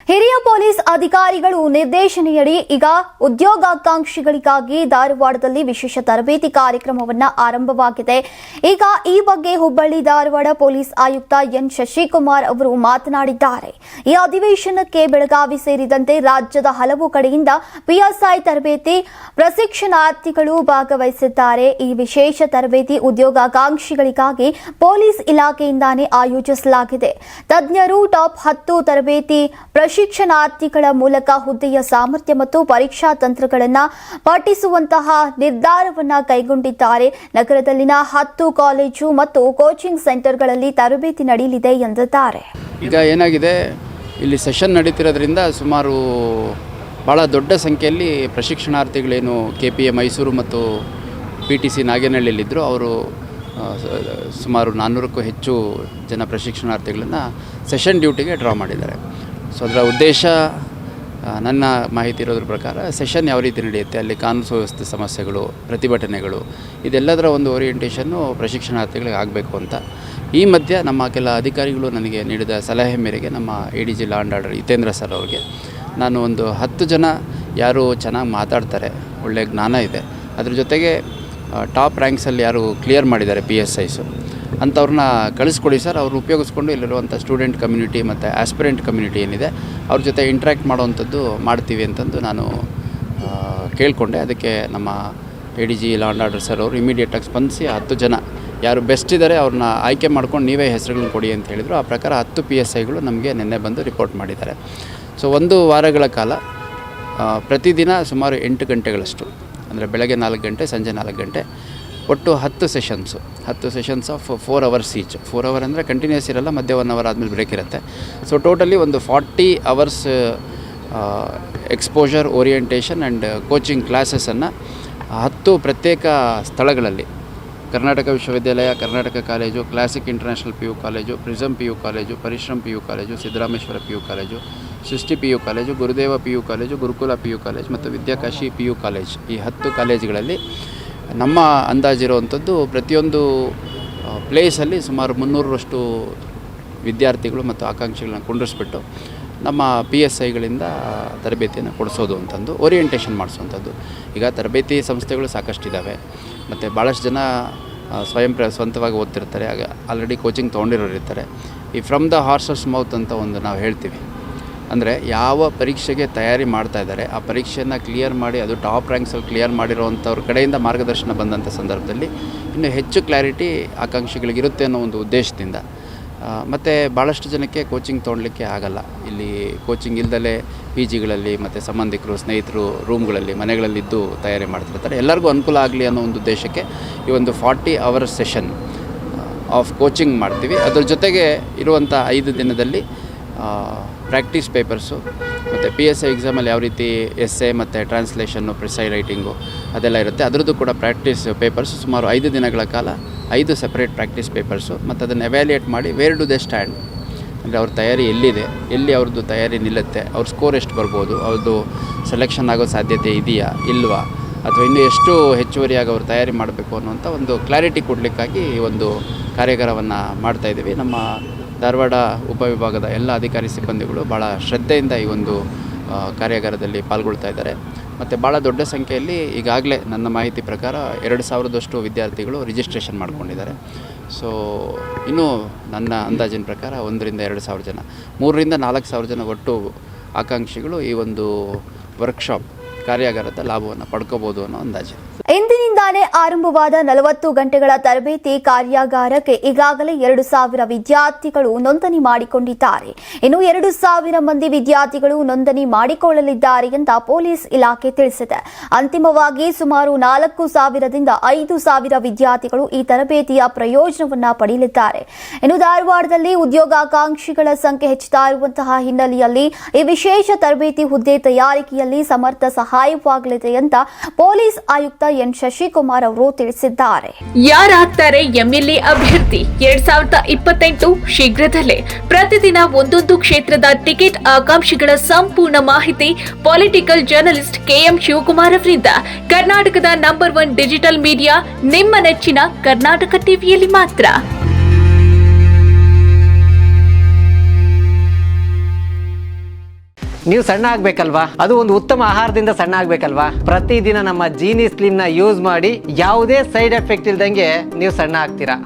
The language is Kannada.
ಹಿರಿಯ ಪೊಲೀಸ್ ಅಧಿಕಾರಿಗಳು ನಿರ್ದೇಶನೆಯಡಿ ಈಗ ಉದ್ಯೋಗಾಕಾಂಕ್ಷಿಗಳಿಗಾಗಿ ಧಾರವಾಡದಲ್ಲಿ ವಿಶೇಷ ತರಬೇತಿ ಕಾರ್ಯಕ್ರಮವನ್ನ ಆರಂಭವಾಗಿದೆ. ಈಗ ಈ ಬಗ್ಗೆ ಹುಬ್ಬಳ್ಳಿ ಧಾರವಾಡ ಪೊಲೀಸ್ ಆಯುಕ್ತ ಎನ್ ಶಶಿಕುಮಾರ್ ಅವರು ಮಾತನಾಡಿದ್ದಾರೆ. ಈ ಅಧಿವೇಶನಕ್ಕೆ ಬೆಳಗಾವಿ ಸೇರಿದಂತೆ ರಾಜ್ಯದ ಹಲವು ಕಡೆಯಿಂದ ಪಿಎಸ್ಐ ತರಬೇತಿ ಪ್ರಶಿಕ್ಷಣಾರ್ಥಿಗಳು ಭಾಗವಹಿಸಿದ್ದಾರೆ. ಈ ವಿಶೇಷ ತರಬೇತಿ ಉದ್ಯೋಗಾಕಾಂಕ್ಷಿಗಳಿಗಾಗಿ ಪೊಲೀಸ್ ಇಲಾಖೆಯಿಂದಾನೇ ಆಯೋಜಿಸಲಾಗಿದೆ. ತಜ್ಞರು ಟಾಪ್ 10 ತರಬೇತಿ ಪ್ರಶಿಕ್ಷಣಾರ್ಥಿಗಳ ಮೂಲಕ ಹುದ್ದೆಯ ಸಾಮರ್ಥ್ಯ ಮತ್ತು ಪರೀಕ್ಷಾ ತಂತ್ರಗಳನ್ನು ಪಠಿಸುವಂತಹ ನಿರ್ಧಾರವನ್ನು ಕೈಗೊಂಡಿದ್ದಾರೆ. ನಗರದಲ್ಲಿನ 10 ಕಾಲೇಜು ಮತ್ತು ಕೋಚಿಂಗ್ ಸೆಂಟರ್ಗಳಲ್ಲಿ ತರಬೇತಿ ನಡೆಯಲಿದೆ ಎಂದಿದ್ದಾರೆ. ಈಗ ಏನಾಗಿದೆ, ಇಲ್ಲಿ ಸೆಷನ್ ನಡೀತಿರೋದ್ರಿಂದ ಸುಮಾರು ಭಾಳ ದೊಡ್ಡ ಸಂಖ್ಯೆಯಲ್ಲಿ ಪ್ರಶಿಕ್ಷಣಾರ್ಥಿಗಳೇನು KPA ಮೈಸೂರು ಮತ್ತು PTC ನಾಗೇನಹಳ್ಳಿಯಲ್ಲಿದ್ದರು. ಅವರು ಸುಮಾರು 400ಕ್ಕೂ ಹೆಚ್ಚು ಜನ ಪ್ರಶಿಕ್ಷಣಾರ್ಥಿಗಳನ್ನು ಸೆಷನ್ ಡ್ಯೂಟಿಗೆ ಡ್ರಾ ಮಾಡಿದ್ದಾರೆ. ಸೊ ಅದರ ಉದ್ದೇಶ, ನನ್ನ ಮಾಹಿತಿ ಇರೋದ್ರ ಪ್ರಕಾರ, ಸೆಷನ್ ಯಾವ ರೀತಿ ನಡೆಯುತ್ತೆ, ಅಲ್ಲಿ ಕಾನೂನು ಸುವ್ಯವಸ್ಥೆ ಸಮಸ್ಯೆಗಳು, ಪ್ರತಿಭಟನೆಗಳು, ಇದೆಲ್ಲದರ ಒಂದು ಓರಿಯೆಂಟೇಷನ್ನು ಪ್ರಶಿಕ್ಷಣಾರ್ಥಿಗಳಿಗೆ ಆಗಬೇಕು ಅಂತ. ಈ ಮಧ್ಯೆ ನಮ್ಮ ಕೆಲ ಅಧಿಕಾರಿಗಳು ನನಗೆ ನೀಡಿದ ಸಲಹೆ ಮೇರೆಗೆ ನಮ್ಮ ADG law and order Hitendra sir ಅವ್ರಿಗೆ ನಾನು ಒಂದು 10 ಜನ ಯಾರು ಚೆನ್ನಾಗಿ ಮಾತಾಡ್ತಾರೆ, ಒಳ್ಳೆಯ ಜ್ಞಾನ ಇದೆ, ಅದ್ರ ಜೊತೆಗೆ ಟಾಪ್ ರ್ಯಾಂಕ್ಸಲ್ಲಿ ಯಾರು ಕ್ಲಿಯರ್ ಮಾಡಿದ್ದಾರೆ PSIಸು ಅಂಥವ್ರನ್ನ ಕಳಿಸ್ಕೊಡಿ ಸರ್. ಅವ್ರು ಉಪಯೋಗಿಸ್ಕೊಂಡು ಇಲ್ಲಿರುವಂಥ ಸ್ಟೂಡೆಂಟ್ ಕಮ್ಯುನಿಟಿ ಮತ್ತು ಆಸ್ಪಿರೆಂಟ್ ಕಮ್ಯುನಿಟಿ ಏನಿದೆ ಅವ್ರ ಜೊತೆ ಇಂಟ್ರ್ಯಾಕ್ಟ್ ಮಾಡೋವಂಥದ್ದು ಮಾಡ್ತೀವಿ ಅಂತಂದು ನಾನು ಕೇಳಿಕೊಂಡೆ. ಅದಕ್ಕೆ ನಮ್ಮ ADG law and order sir ಅವರು ಇಮಿಡಿಯೇಟಾಗಿ ಸ್ಪಂದಿಸಿ 10 ಜನ ಯಾರು ಬೆಸ್ಟ್ ಇದ್ದಾರೆ ಅವ್ರನ್ನ ಆಯ್ಕೆ ಮಾಡ್ಕೊಂಡು ನೀವೇ ಹೆಸರುಗಳನ್ನ ಕೊಡಿ ಅಂತ ಹೇಳಿದರು. ಆ ಪ್ರಕಾರ 10 PSIಗಳು ನಮಗೆ ನಿನ್ನೆ ಬಂದು ರಿಪೋರ್ಟ್ ಮಾಡಿದ್ದಾರೆ. ಸೊ 1 ವಾರಗಳ ಕಾಲ ಪ್ರತಿದಿನ ಸುಮಾರು 8 ಗಂಟೆಗಳಷ್ಟು, ಅಂದರೆ ಬೆಳಗ್ಗೆ 4 ಗಂಟೆ, ಸಂಜೆ 4 ಗಂಟೆ, ಒಟ್ಟು 10 sessions of 4 hours each. 4 hour ಅಂದರೆ ಕಂಟಿನ್ಯೂಸ್ ಇರಲ್ಲ, ಮಧ್ಯೆ 1 ಅವರ್ ಆದಮೇಲೆ ಬ್ರೇಕ್ ಇರುತ್ತೆ. ಸೊ ಟೋಟಲಿ ಒಂದು 40 hours exposure, orientation and coaching ಕ್ಲಾಸಸನ್ನು 10 ಪ್ರತ್ಯೇಕ ಸ್ಥಳಗಳಲ್ಲಿ, ಕರ್ನಾಟಕ ವಿಶ್ವವಿದ್ಯಾಲಯ, Karnataka college, classic international PU college, Prism PU college, Parishram PU college, Siddarameshwara PU college, Srishti PU college, Gurudeva PU college, Gurukula PU college ಮತ್ತು ವಿದ್ಯಾಕಾಶಿ PU ಕಾಲೇಜ್, ಈ 10 ಕಾಲೇಜುಗಳಲ್ಲಿ ನಮ್ಮ ಅಂದಾಜಿರುವಂಥದ್ದು ಪ್ರತಿಯೊಂದು ಪ್ಲೇಸಲ್ಲಿ ಸುಮಾರು 300ರಷ್ಟು ವಿದ್ಯಾರ್ಥಿಗಳು ಮತ್ತು ಆಕಾಂಕ್ಷಿಗಳನ್ನ ಕುಂಡಿಸ್ಬಿಟ್ಟು ನಮ್ಮ PSIಗಳಿಂದ ತರಬೇತಿಯನ್ನು ಕೊಡಿಸೋದು ಅಂತಂದು, ಓರಿಯೆಂಟೇಷನ್ ಮಾಡಿಸೋವಂಥದ್ದು. ಈಗ ತರಬೇತಿ ಸಂಸ್ಥೆಗಳು ಸಾಕಷ್ಟಿದ್ದಾವೆ ಮತ್ತು ಭಾಳಷ್ಟು ಜನ ಸ್ವಂತವಾಗಿ ಓದ್ತಿರ್ತಾರೆ, ಆಗ ಆಲ್ರೆಡಿ ಕೋಚಿಂಗ್ ತೊಗೊಂಡಿರೋರು ಇರ್ತಾರೆ. ಈ ಫ್ರಮ್ ದ ಹಾರ್ಸಸ್ ಮೌತ್ ಅಂತ ಒಂದು ನಾವು ಹೇಳ್ತೀವಿ, ಅಂದರೆ ಯಾವ ಪರೀಕ್ಷೆಗೆ ತಯಾರಿ ಮಾಡ್ತಾ ಇದ್ದಾರೆ ಆ ಪರೀಕ್ಷೆಯನ್ನು ಕ್ಲಿಯರ್ ಮಾಡಿ ಅದು ಟಾಪ್ ರ್ಯಾಂಕ್ಸಲ್ಲಿ ಕ್ಲಿಯರ್ ಮಾಡಿರೋವಂಥವ್ರ ಕಡೆಯಿಂದ ಮಾರ್ಗದರ್ಶನ ಬಂದಂಥ ಸಂದರ್ಭದಲ್ಲಿ ಇನ್ನೂ ಹೆಚ್ಚು ಕ್ಲಾರಿಟಿ ಆಕಾಂಕ್ಷಿಗಳಿಗಿರುತ್ತೆ ಅನ್ನೋ ಒಂದು ಉದ್ದೇಶದಿಂದ. ಮತ್ತು ಭಾಳಷ್ಟು ಜನಕ್ಕೆ ಕೋಚಿಂಗ್ ತೊಗೊಳ್ಲಿಕ್ಕೆ ಆಗಲ್ಲ. ಇಲ್ಲಿ ಕೋಚಿಂಗ್ ಇಲ್ದಲೇ PGಗಳಲ್ಲಿ ಮತ್ತು ಸಂಬಂಧಿಕರು, ಸ್ನೇಹಿತರು ರೂಮ್ಗಳಲ್ಲಿ, ಮನೆಗಳಲ್ಲಿದ್ದು ತಯಾರಿ ಮಾಡ್ತಿರ್ತಾರೆ. ಎಲ್ಲರಿಗೂ ಅನುಕೂಲ ಆಗಲಿ ಅನ್ನೋ ಒಂದು ಉದ್ದೇಶಕ್ಕೆ ಈ ಒಂದು 40 ಅವರ್ಸ್ ಸೆಷನ್ ಆಫ್ ಕೋಚಿಂಗ್ ಮಾಡ್ತೀವಿ. ಅದ್ರ ಜೊತೆಗೆ ಇರುವಂಥ 5 ದಿನದಲ್ಲಿ ಪ್ರಾಕ್ಟೀಸ್ ಪೇಪರ್ಸು ಮತ್ತು PSI ಎಕ್ಸಾಮಲ್ಲಿ ಯಾವ ರೀತಿ essay ಮತ್ತು ಟ್ರಾನ್ಸ್ಲೇಷನ್ನು, ಪ್ರಿಸೈ ರೈಟಿಂಗು ಅದೆಲ್ಲ ಇರುತ್ತೆ. ಅದರದ್ದು ಕೂಡ ಪ್ರಾಕ್ಟೀಸ್ ಪೇಪರ್ಸು ಸುಮಾರು 5 ದಿನಗಳ ಕಾಲ 5 ಸೆಪರೇಟ್ ಪ್ರಾಕ್ಟೀಸ್ ಪೇಪರ್ಸು, ಮತ್ತು ಅದನ್ನು ಎವ್ಯಾಲ್ಯೂಯೇಟ್ ಮಾಡಿ ವೇರ್ ಡು ದೇ ಸ್ಟ್ಯಾಂಡ್, ಅಂದರೆ ಅವ್ರ ತಯಾರಿ ಎಲ್ಲಿದೆ, ಎಲ್ಲಿ ಅವ್ರದ್ದು ತಯಾರಿ ನಿಲ್ಲುತ್ತೆ, ಅವ್ರ ಸ್ಕೋರ್ ಎಷ್ಟು ಬರ್ಬೋದು, ಅವ್ರದ್ದು ಸೆಲೆಕ್ಷನ್ ಆಗೋ ಸಾಧ್ಯತೆ ಇದೆಯಾ ಇಲ್ವಾ, ಅಥವಾ ಇನ್ನೂ ಎಷ್ಟು ಹೆಚ್ಚುವರಿಯಾಗಿ ಅವ್ರು ತಯಾರಿ ಮಾಡಬೇಕು ಅನ್ನುವಂಥ ಒಂದು ಕ್ಲಾರಿಟಿ ಕೊಡಲಿಕ್ಕಾಗಿ ಈ ಒಂದು ಕಾರ್ಯಾಗಾರವನ್ನು ಮಾಡ್ತಾಯಿದ್ದೀವಿ. ನಮ್ಮ ಧಾರವಾಡ ಉಪವಿಭಾಗದ ಎಲ್ಲ ಅಧಿಕಾರಿ ಸಿಬ್ಬಂದಿಗಳು ಭಾಳ ಶ್ರದ್ಧೆಯಿಂದ ಈ ಒಂದು ಕಾರ್ಯಾಗಾರದಲ್ಲಿ ಪಾಲ್ಗೊಳ್ತಾ ಇದ್ದಾರೆ. ಮತ್ತು ಭಾಳ ದೊಡ್ಡ ಸಂಖ್ಯೆಯಲ್ಲಿ ಈಗಾಗಲೇ ನನ್ನ ಮಾಹಿತಿ ಪ್ರಕಾರ 2000ದಷ್ಟು ವಿದ್ಯಾರ್ಥಿಗಳು ರಿಜಿಸ್ಟ್ರೇಷನ್ ಮಾಡ್ಕೊಂಡಿದ್ದಾರೆ. ಸೊ ಇನ್ನೂ ನನ್ನ ಅಂದಾಜಿನ ಪ್ರಕಾರ 1 ರಿಂದ 2 ಸಾವಿರ ಜನ, 3 ರಿಂದ 4 ಸಾವಿರ ಜನ ಒಟ್ಟು ಆಕಾಂಕ್ಷಿಗಳು ಈ ಒಂದು ವರ್ಕ್ಶಾಪ್ ಕಾರ್ಯಾಗಾರದ ಲಾಭವನ್ನು ಪಡ್ಕೋಬೋದು ಅನ್ನೋ ಅಂದಾಜು. ಇಂದಿನಿಂದಾನೇ ಆರಂಭವಾದ 40 ಗಂಟೆಗಳ ತರಬೇತಿ ಕಾರ್ಯಾಗಾರಕ್ಕೆ ಈಗಾಗಲೇ 2,000 ವಿದ್ಯಾರ್ಥಿಗಳು ನೋಂದಣಿ ಮಾಡಿಕೊಂಡಿದ್ದಾರೆ. ಇನ್ನು 2,000 ಮಂದಿ ವಿದ್ಯಾರ್ಥಿಗಳು ನೋಂದಣಿ ಮಾಡಿಕೊಳ್ಳಲಿದ್ದಾರೆ ಅಂತ ಪೊಲೀಸ್ ಇಲಾಖೆ ತಿಳಿಸಿದೆ. ಅಂತಿಮವಾಗಿ ಸುಮಾರು 4,000ದಿಂದ 5,000 ವಿದ್ಯಾರ್ಥಿಗಳು ಈ ತರಬೇತಿಯ ಪ್ರಯೋಜನವನ್ನ ಪಡೆಯಲಿದ್ದಾರೆ. ಇನ್ನು ಧಾರವಾಡದಲ್ಲಿ ಉದ್ಯೋಗಾಕಾಂಕ್ಷಿಗಳ ಸಂಖ್ಯೆ ಹೆಚ್ಚುತ್ತಾ ಇರುವಂತಹ ಹಿನ್ನೆಲೆಯಲ್ಲಿ ಈ ವಿಶೇಷ ತರಬೇತಿ ಹುದ್ದೆ ತಯಾರಿಕೆಯಲ್ಲಿ ಸಮರ್ಥ ಸಹಾಯವಾಗಲಿದೆ ಅಂತ ಪೊಲೀಸ್ ಆಯುಕ್ತ ಎನ್ ಶಶಿಕುಮಾರ್ ಅವರು ತಿಳಿಸಿದ್ದಾರೆ. ಯಾರಾಗ್ತಾರೆ MLA ಅಭ್ಯರ್ಥಿ 2028 ಶೀಘ್ರದಲ್ಲೇ. ಪ್ರತಿದಿನ ಒಂದೊಂದು ಕ್ಷೇತ್ರದ ಟಿಕೆಟ್ ಆಕಾಂಕ್ಷಿಗಳ ಸಂಪೂರ್ಣ ಮಾಹಿತಿ ಪೊಲಿಟಿಕಲ್ ಜರ್ನಲಿಸ್ಟ್ KM ಶಿವಕುಮಾರ್ ಅವರಿಂದ. ಕರ್ನಾಟಕದ ನಂಬರ್ 1 ಡಿಜಿಟಲ್ ಮೀಡಿಯಾ ನಿಮ್ಮ ನೆಚ್ಚಿನ ಕರ್ನಾಟಕ ಟಿವಿಯಲ್ಲಿ ಮಾತ್ರ. ನೀವು ಸಣ್ಣ ಆಗ್ಬೇಕಲ್ವಾ, ಅದು ಒಂದು ಉತ್ತಮ ಆಹಾರದಿಂದ ಸಣ್ಣ ಆಗ್ಬೇಕಲ್ವಾ. ಪ್ರತಿದಿನ ನಮ್ಮ ಜೀನಿ ಸ್ಲಿಮ್ ನ ಯೂಸ್ ಮಾಡಿ ಯಾವುದೇ ಸೈಡ್ ಎಫೆಕ್ಟ್ ಇಲ್ದಂಗೆ ನೀವು ಸಣ್ಣ ಆಗ್ತೀರಾ.